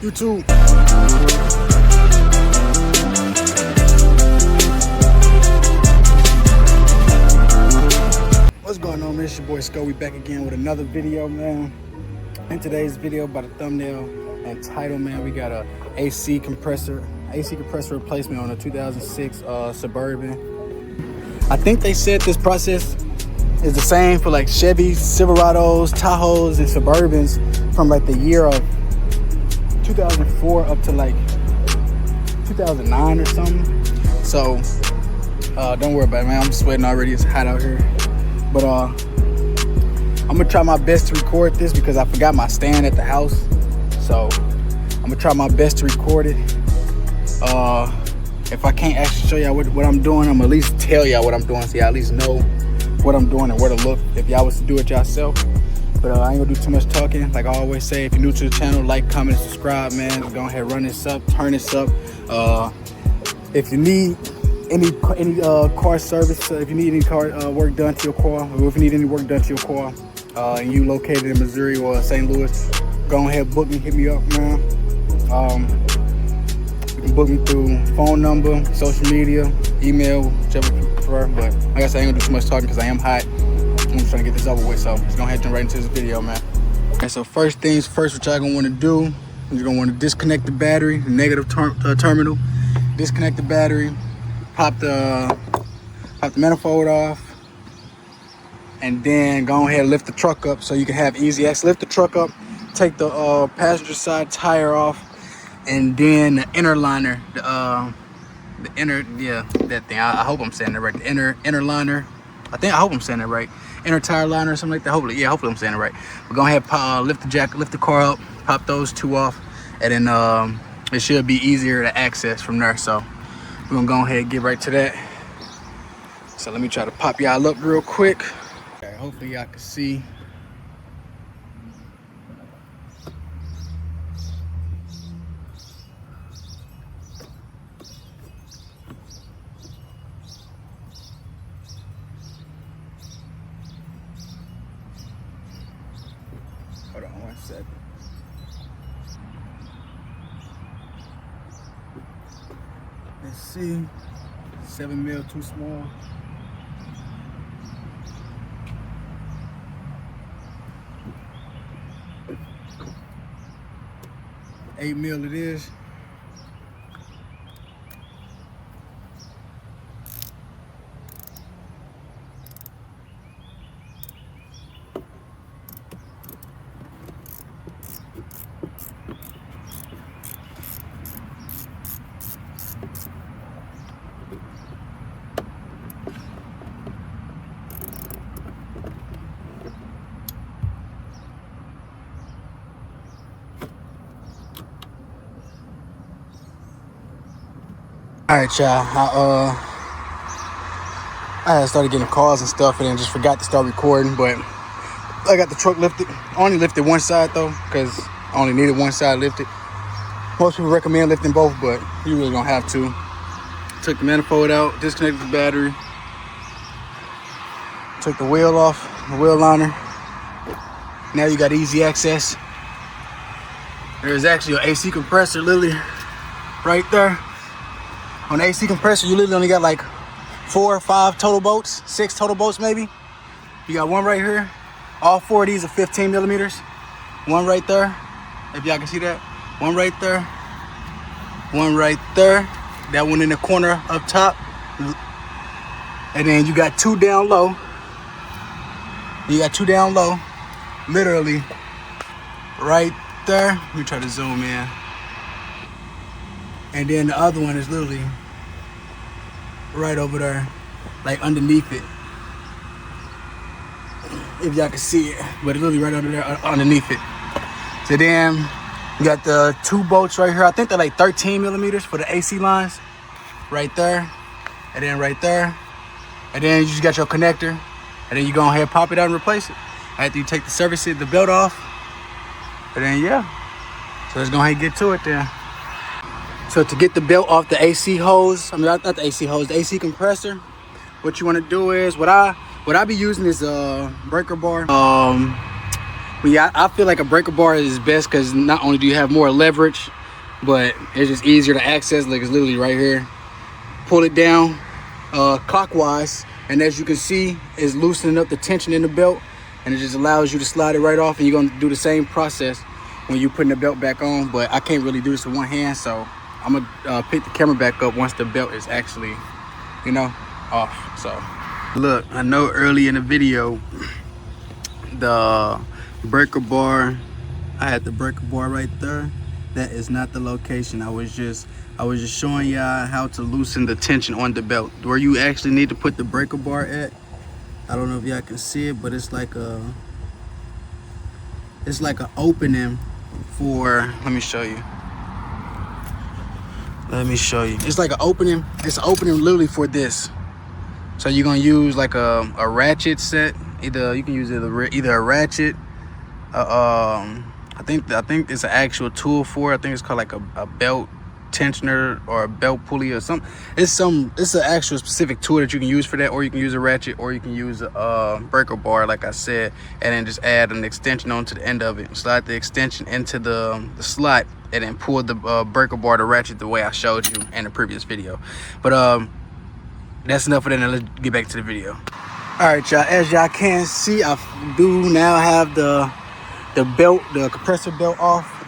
YouTube. What's going on, man? It's your boy Sco. We back again with another video, man. In today's video, by the thumbnail and title, man, we got a AC compressor replacement on a 2006 Suburban. I think they said this process is the same for like Chevy, Silverados, Tahoes, and Suburbans from like the year of 2004 up to like 2009 or something. So don't worry about it, man. I'm sweating already. It's hot out here. But I'm gonna try my best to record this because I forgot my stand at the house. So I'm gonna try my best to record it. If I can't actually show y'all what I'm doing, I'm gonna at least tell y'all what I'm doing so y'all at least know what I'm doing and where to look if y'all was to do it yourself. But I ain't gonna do too much talking. Like I always say, if you're new to the channel, like, comment, subscribe, man. Go ahead, run this up, turn this up. If you need any car service, if you need any car work done to your car, or if you need any work done to your car, and you located in Missouri or St. Louis, go ahead, book me, hit me up, man. You can book me through phone number, social media, email, whichever you prefer. But like I said, I ain't gonna do too much talking because I am hot. I'm just trying to get this over with, so let's go ahead and jump right into this video, man. Okay, so first things first, what y'all gonna want to do, you're gonna want to disconnect the battery, the negative terminal, disconnect the battery, pop the manifold off, and then go ahead and lift the truck up so you can have easy access. Lift the truck up, take the passenger side tire off, and then the inner liner, that thing. I hope I'm saying that right. The inner liner. I hope I'm saying that right. Inner tire liner or something like that. Hopefully I'm saying it right. But go ahead, lift the car up, pop those two off, and then it should be easier to access from there. So we're gonna go ahead and get right to that. So let me try to pop y'all up real quick. Okay, hopefully y'all can see. Hold on 1 second. Let's see. 7 mil too small. $8 mil it is. All right, y'all. I had started getting calls and stuff, and then just forgot to start recording. But I got the truck lifted. I only lifted one side though, because I only needed one side lifted. Most people recommend lifting both, but you really don't have to. Took the manifold out, disconnected the battery, took the wheel off, the wheel liner. Now you got easy access. There's actually an AC compressor literally right there. On the AC compressor, you literally only got like 4 or 5 total bolts, 6 total bolts maybe. You got one right here. All 4 of these are 15 millimeters. One right there, if y'all can see that. One right there. One right there. That one in the corner up top. And then you got 2 down low. You got 2 down low, literally right there. Let me try to zoom in. And then the other one is literally right over there, like underneath it. If y'all can see it, but it's literally right under there, underneath it. So then you got the 2 bolts right here. I think they're like 13 millimeters for the AC lines. Right there, and then right there. And then you just got your connector. And then you go ahead and pop it out and replace it. After you take the belt off. And then yeah. So let's go ahead and get to it then. So to get the belt off the AC hose, not the AC hose, the AC compressor, what you want to do is, what I be using is a breaker bar. But yeah, I feel like a breaker bar is best because not only do you have more leverage, but it's just easier to access. Like it's literally right here. Pull it down clockwise, and as you can see, it's loosening up the tension in the belt, and it just allows you to slide it right off. And you're gonna do the same process when you're putting the belt back on. But I can't really do this with one hand, so I'm gonna pick the camera back up once the belt is actually, you know, off. So look, I know early in the video the breaker bar, I had the breaker bar right there. That is not the location. I was just showing y'all how to loosen the tension on the belt where you actually need to put the breaker bar at. I don't know if y'all can see it, but it's like a opening for, let me show you. It's like an opening. It's an opening literally for this. So you're gonna use like a ratchet set. Either you can use either a ratchet. I think it's an actual tool for it. I think it's called like a belt tensioner or a belt pulley or something. It's an actual specific tool that you can use for that, or you can use a ratchet, or you can use a breaker bar, like I said, and then just add an extension onto the end of it. Slide the extension into the slot, and then pull the breaker bar, the ratchet, the way I showed you in the previous video. But that's enough of that. Now let's get back to the video. All right, y'all. As y'all can see, I do now have the belt, the compressor belt off.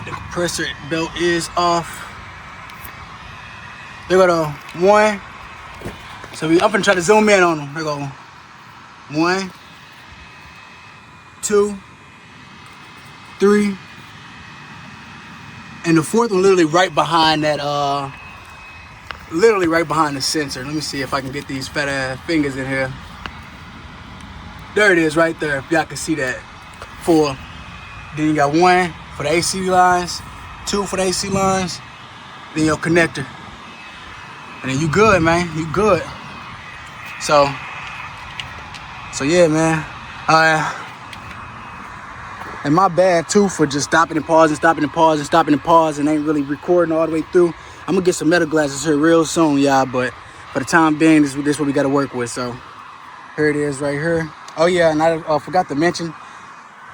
The compressor belt is off. There go the one. So I'm gonna try to zoom in on them. There go 1, 2, 3, and the fourth one literally right behind that. Literally right behind the sensor. Let me see if I can get these fat ass fingers in here. There it is right there, if y'all can see that. 4. Then you got 1 for the AC lines, 2 for the AC lines, then your connector. And then you good, man, you good. So yeah, man. And my bad too for just stopping and pausing, and ain't really recording all the way through. I'm gonna get some metal glasses here real soon, y'all, but for the time being, this is what we gotta work with. So here it is right here. Oh yeah, and I forgot to mention,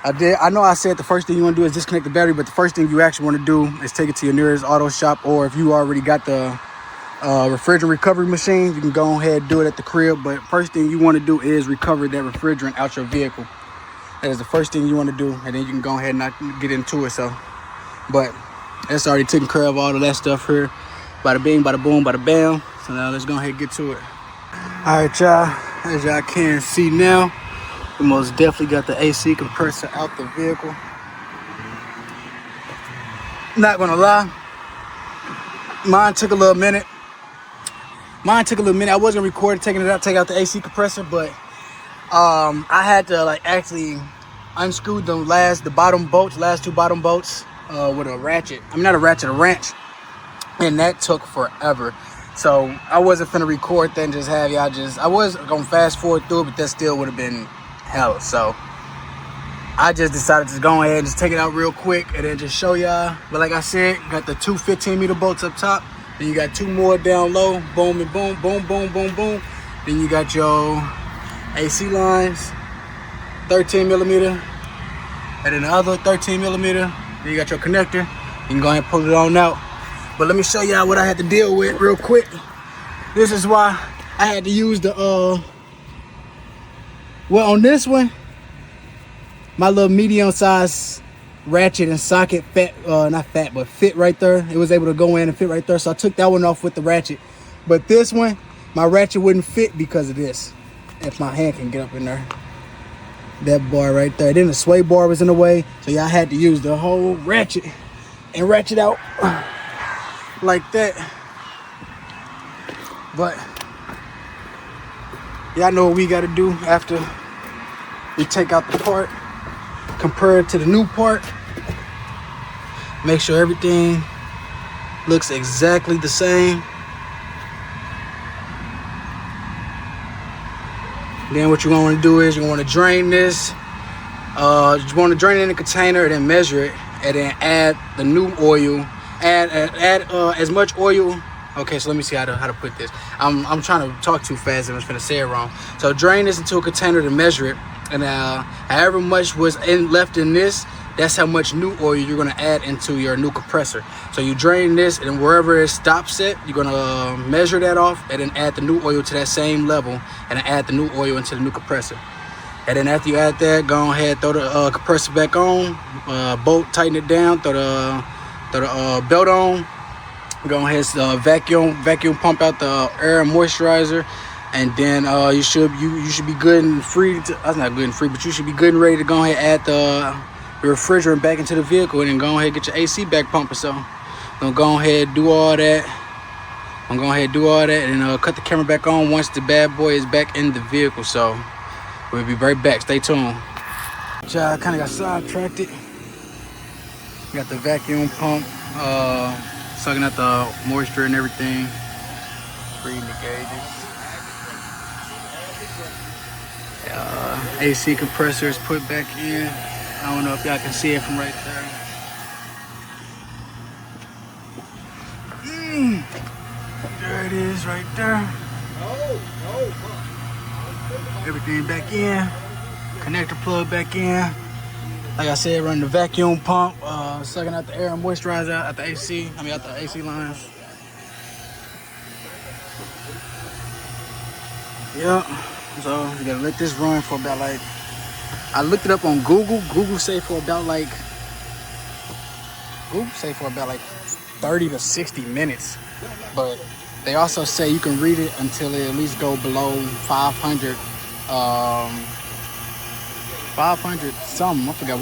I know I said the first thing you want to do is disconnect the battery, but the first thing you actually want to do is take it to your nearest auto shop, or if you already got the refrigerant recovery machine, you can go ahead and do it at the crib. But first thing you want to do is recover that refrigerant out your vehicle. That is the first thing you want to do, and then you can go ahead and not get into it. So, but that's already taken care of all of that stuff here. Bada bing, bada boom, bada bam. So now let's go ahead and get to it. All right, y'all. As y'all can see now, we most definitely got the AC compressor out the vehicle. Not gonna lie, mine took a little minute. I wasn't recording taking it out, take out the AC compressor, but I had to like actually unscrew the last two bottom bolts with a ratchet. I mean, not a ratchet, a wrench, and that took forever. So I wasn't finna record that and just have y'all I was gonna fast forward through it, but that still would have been hell. So I just decided to go ahead and just take it out real quick and then just show y'all. But like I said, got the 2 15-meter bolts up top. Then you got 2 more down low. Boom and boom, boom, boom, boom, boom. Then you got your AC lines, 13 millimeter, and then the other 13 millimeter. Then you got your connector. You can go ahead and pull it on out. But let me show y'all what I had to deal with real quick. This is why I had to use the, well, on this one, my little medium size ratchet and socket fit right there. It was able to go in and fit right there. So I took that one off with the ratchet. But this one, my ratchet wouldn't fit because of this. If my hand can get up in there. That bar right there. Then the sway bar was in the way. So y'all had to use the whole ratchet and ratchet out like that. But y'all know what we got to do after we take out the part, compare it to the new part, make sure everything looks exactly the same. Then what you want to do is you want to drain this. You want to drain it in a container and then measure it, and then add the new oil. Add as much oil Okay, so let me see how to put this. I'm trying to talk too fast and I'm just gonna say it wrong. So drain this into a container to measure it, and however much was left in this, that's how much new oil you're gonna add into your new compressor. So you drain this, and wherever it stops at, you're gonna measure that off, and then add the new oil to that same level, and then add the new oil into the new compressor. And then after you add that, go ahead, throw the compressor back on, bolt, tighten it down, throw the belt on. Go ahead, vacuum pump out the air and moisturizer, and then you should be good and free. That's not good and free, but you should be good and ready to go ahead and add the refrigerant back into the vehicle, and then go ahead and get your AC back pumping. So I'm gonna go ahead and do all that. And cut the camera back on once the bad boy is back in the vehicle. So we'll be right back. Stay tuned. I kind of got sidetracked. Got the vacuum pump. Sucking out the moisture and everything. Reading the gauges. AC compressor is put back in. I don't know if y'all can see it from right there. There it is right there. Everything back in. Connector plug back in. Like I said, run the vacuum pump, sucking out the air and moisturizer out the AC. Out the AC lines. Yep. So you gotta let this run for about like, I looked it up on Google. Google say for about like 30 to 60 minutes. But they also say you can read it until it at least go below 500. 500 something. I forgot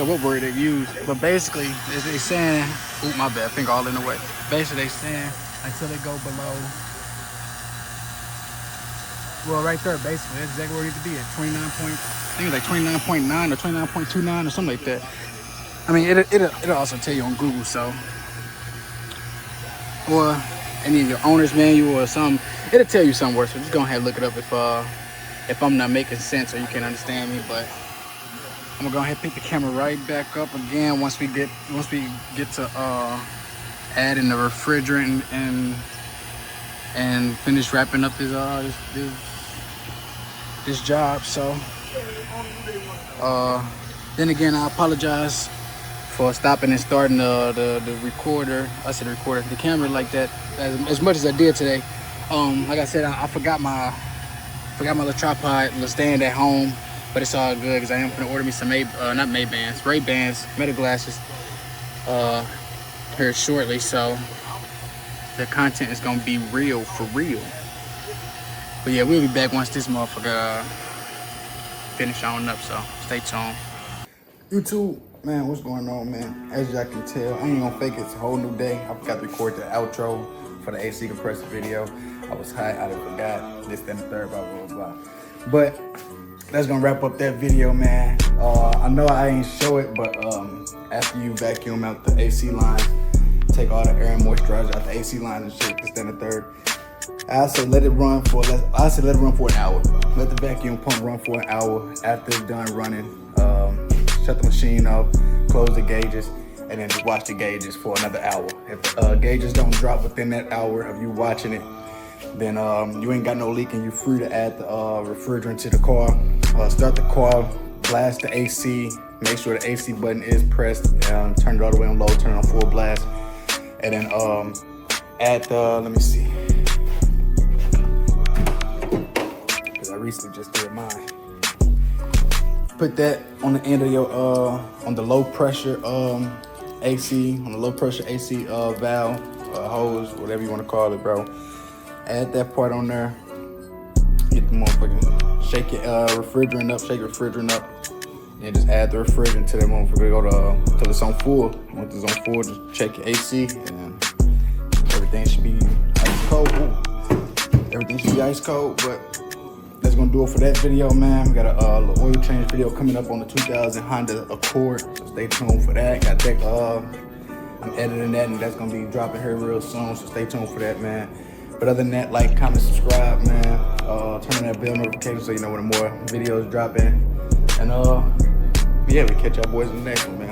what word they used. But basically, they saying, oop, my bad, finger all in the way. Basically, they saying until they go below. Well, right there, basically, that's exactly where it needs to be at 29 point. I think it's like 29.9 or 29.29 or something like that. It'll also tell you on Google, so, or any of your owner's manual or something. It'll tell you somewhere. So just go ahead and look it up if I'm not making sense or you can't understand me, but. I'm gonna go ahead and pick the camera right back up again once we get to adding the refrigerant and finish wrapping up this job. So then again, I apologize for stopping and starting the recorder. I said recorder, the camera like that as much as I did today. Like I said, I forgot my little tripod, little stand at home. But it's all good because I am gonna order me some Ray-Bans, Meta glasses here shortly. So the content is gonna be real for real. But yeah, we'll be back once this motherfucker finish on up. So stay tuned. YouTube, man, what's going on, man? As y'all can tell, I ain't gonna fake it. It's a whole new day. I forgot to record the outro for the AC compressor video. I was high, I forgot this, then the third, blah blah blah. But that's gonna wrap up that video, man. I know I ain't show it, but after you vacuum out the AC line, take all the air and moisturizer out the AC line and shit, this, then the third. I say let it run for an hour. Let the vacuum pump run for an hour. After it's done running, shut the machine off, close the gauges, and then just watch the gauges for another hour. If the gauges don't drop within that hour of you watching it, then you ain't got no leak and you're free to add the refrigerant to the car. Start the car, blast the AC, make sure the AC button is pressed, turn it all the way on low, turn it on full blast, and then add the, let me see, because I recently just did mine. Put that on the end of your, on the low pressure AC, valve, hose, whatever you want to call it, bro. Add that part on there. Get the motherfucking, shake your refrigerant up, and just add the refrigerant to that motherfucker. Till it's on full. Once it's on full, just check your AC, and everything should be ice cold. Everything should be ice cold. But that's gonna do it for that video, man. We got a little oil change video coming up on the 2000 Honda Accord, so stay tuned for that. Got that. I'm editing that, and that's gonna be dropping here real soon. So stay tuned for that, man. But other than that, like, comment, subscribe, man. Turn on that bell notification so you know when more videos drop in. And yeah, we catch y'all boys in the next one, man.